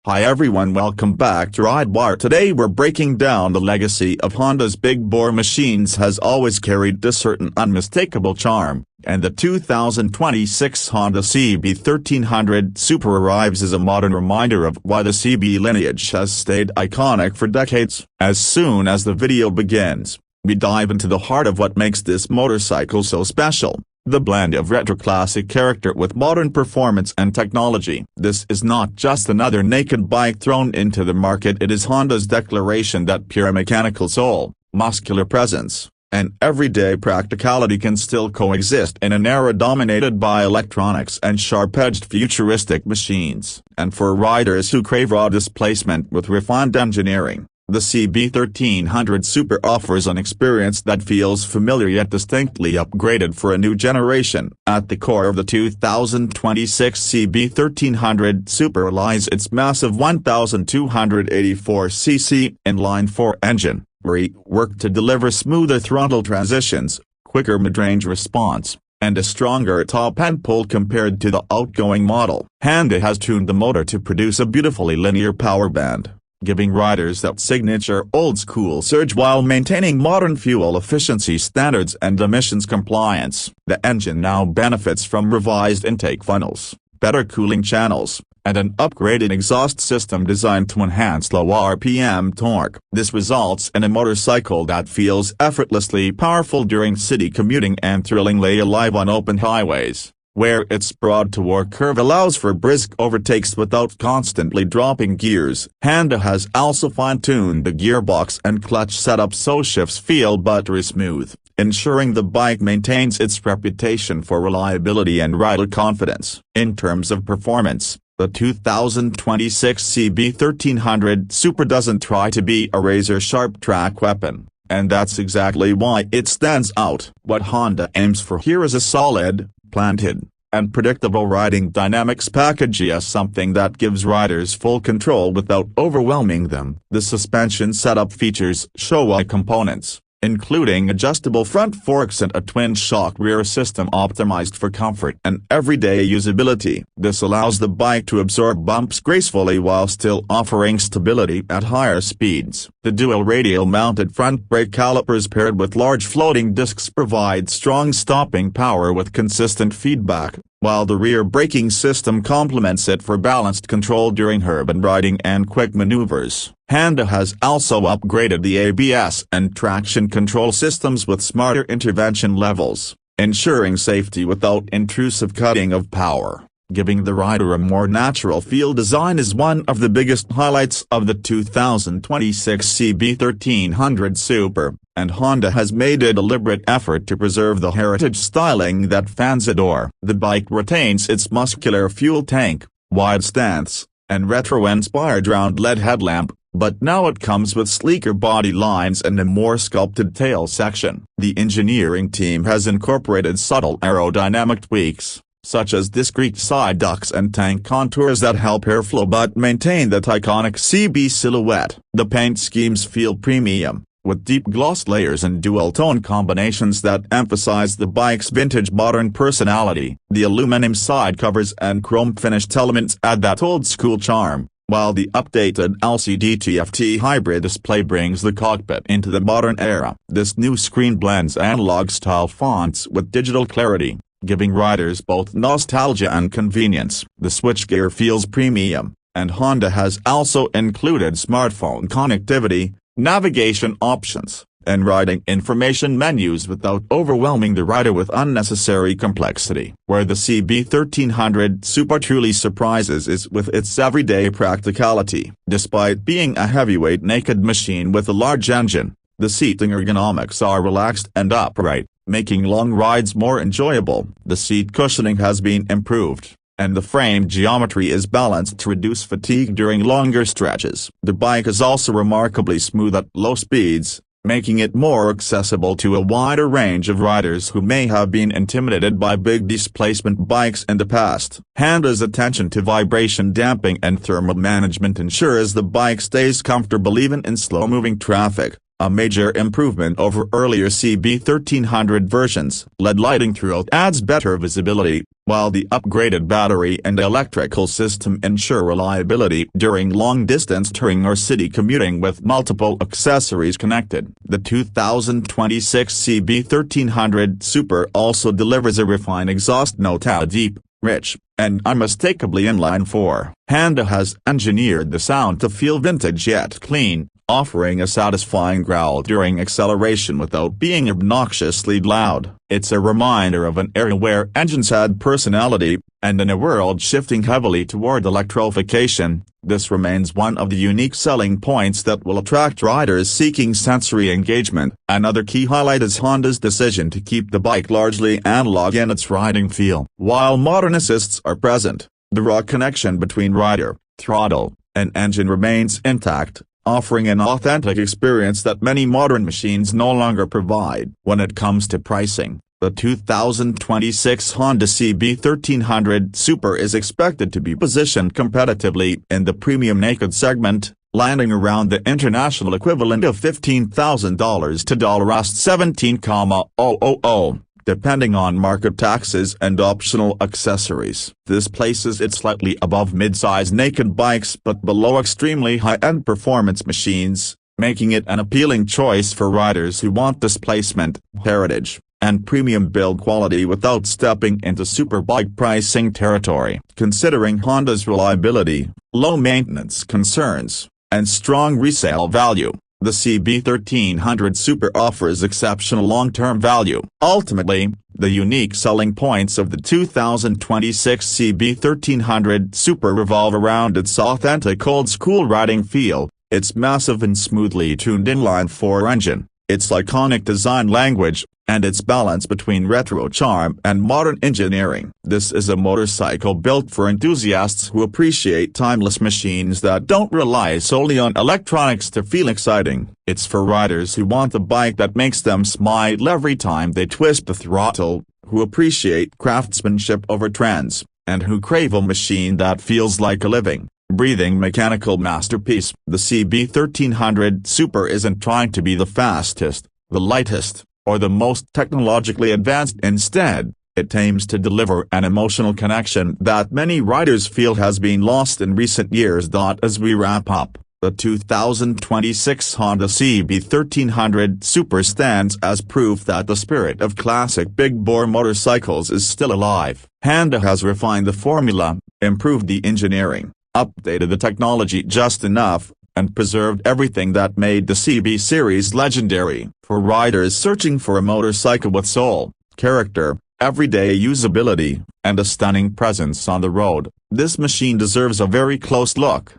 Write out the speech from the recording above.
Hi everyone, welcome back to RideWire. Today we're breaking down the legacy of Honda's big bore machines has always carried a certain unmistakable charm, and the 2026 Honda CB1300 Super arrives as a modern reminder of why the CB lineage has stayed iconic for decades. As soon as the video begins, we dive into the heart of what makes this motorcycle so special. The blend of retro classic character with modern performance and technology. This is not just another naked bike thrown into the market, it is Honda's declaration that pure mechanical soul, muscular presence, and everyday practicality can still coexist in an era dominated by electronics and sharp-edged futuristic machines. And for riders who crave raw displacement with refined engineering, the CB1300 Super offers an experience that feels familiar yet distinctly upgraded for a new generation. At the core of the 2026 CB1300 Super lies its massive 1,284cc inline-four engine, reworked to deliver smoother throttle transitions, quicker mid-range response, and a stronger top-end pull compared to the outgoing model. Honda has tuned the motor to produce a beautifully linear power band, giving riders that signature old-school surge while maintaining modern fuel efficiency standards and emissions compliance. The engine now benefits from revised intake funnels, better cooling channels, and an upgraded exhaust system designed to enhance low RPM torque. This results in a motorcycle that feels effortlessly powerful during city commuting and thrillingly alive on open highways, where its broad-to-work curve allows for brisk overtakes without constantly dropping gears. Honda has also fine-tuned the gearbox and clutch setup so shifts feel buttery smooth, ensuring the bike maintains its reputation for reliability and rider confidence. In terms of performance, the 2026 CB1300 Super doesn't try to be a razor-sharp track weapon, and that's exactly why it stands out. What Honda aims for here is a solid, planted, and predictable riding dynamics package, something that gives riders full control without overwhelming them. The suspension setup features Showa components, including adjustable front forks and a twin-shock rear system optimized for comfort and everyday usability. This allows the bike to absorb bumps gracefully while still offering stability at higher speeds. The dual radial-mounted front brake calipers paired with large floating discs provide strong stopping power with consistent feedback, while the rear braking system complements it for balanced control during urban riding and quick maneuvers. Honda has also upgraded the ABS and traction control systems with smarter intervention levels, ensuring safety without intrusive cutting of power, giving the rider a more natural feel. Design is one of the biggest highlights of the 2026 CB1300 Super, and Honda has made a deliberate effort to preserve the heritage styling that fans adore. The bike retains its muscular fuel tank, wide stance, and retro-inspired round LED headlamp, but now it comes with sleeker body lines and a more sculpted tail section. The engineering team has incorporated subtle aerodynamic tweaks, such as discrete side ducts and tank contours that help airflow but maintain that iconic CB silhouette. The paint schemes feel premium, with deep gloss layers and dual-tone combinations that emphasize the bike's vintage modern personality. The aluminum side covers and chrome-finished elements add that old-school charm, while the updated LCD TFT hybrid display brings the cockpit into the modern era. This new screen blends analog-style fonts with digital clarity, giving riders both nostalgia and convenience. The switchgear feels premium, and Honda has also included smartphone connectivity, navigation options, and riding information menus without overwhelming the rider with unnecessary complexity. Where the CB1300 Super truly surprises is with its everyday practicality. Despite being a heavyweight naked machine with a large engine, the seating ergonomics are relaxed and upright, making long rides more enjoyable. The seat cushioning has been improved, and the frame geometry is balanced to reduce fatigue during longer stretches. The bike is also remarkably smooth at low speeds, making it more accessible to a wider range of riders who may have been intimidated by big displacement bikes in the past. Honda's attention to vibration damping and thermal management ensures the bike stays comfortable even in slow-moving traffic, a major improvement over earlier CB1300 versions. LED lighting throughout adds better visibility, while the upgraded battery and electrical system ensure reliability during long-distance touring or city commuting with multiple accessories connected. The 2026 CB1300 Super also delivers a refined exhaust note, a deep, rich, and unmistakably inline-four. Honda has engineered the sound to feel vintage yet clean, offering a satisfying growl during acceleration without being obnoxiously loud. It's a reminder of an era where engines had personality, and in a world shifting heavily toward electrification, this remains one of the unique selling points that will attract riders seeking sensory engagement. Another key highlight is Honda's decision to keep the bike largely analog in its riding feel. While modern assists are present, the raw connection between rider, throttle, and engine remains intact, offering an authentic experience that many modern machines no longer provide. When it comes to pricing, the 2026 Honda CB1300 Super is expected to be positioned competitively in the premium naked segment, landing around the international equivalent of $15,000 to $17,000, depending on market taxes and optional accessories. This places it slightly above mid-size naked bikes but below extremely high-end performance machines, making it an appealing choice for riders who want displacement, heritage, and premium build quality without stepping into superbike pricing territory. Considering Honda's reliability, low maintenance concerns, and strong resale value, the CB1300 Super offers exceptional long-term value. Ultimately, the unique selling points of the 2026 CB1300 Super revolve around its authentic old-school riding feel, its massive and smoothly tuned inline-four engine, its iconic design language, and its balance between retro charm and modern engineering. This is a motorcycle built for enthusiasts who appreciate timeless machines that don't rely solely on electronics to feel exciting. It's for riders who want a bike that makes them smile every time they twist the throttle, who appreciate craftsmanship over trends, and who crave a machine that feels like a living, breathing mechanical masterpiece. The CB1300 Super isn't trying to be the fastest, the lightest, or the most technologically advanced. Instead, it aims to deliver an emotional connection that many riders feel has been lost in recent years. As we wrap up, the 2026 Honda CB1300 Super stands as proof that the spirit of classic big-bore motorcycles is still alive. Honda has refined the formula, improved the engineering, updated the technology just enough, and preserved everything that made the CB series legendary. For riders searching for a motorcycle with soul, character, everyday usability, and a stunning presence on the road, this machine deserves a very close look.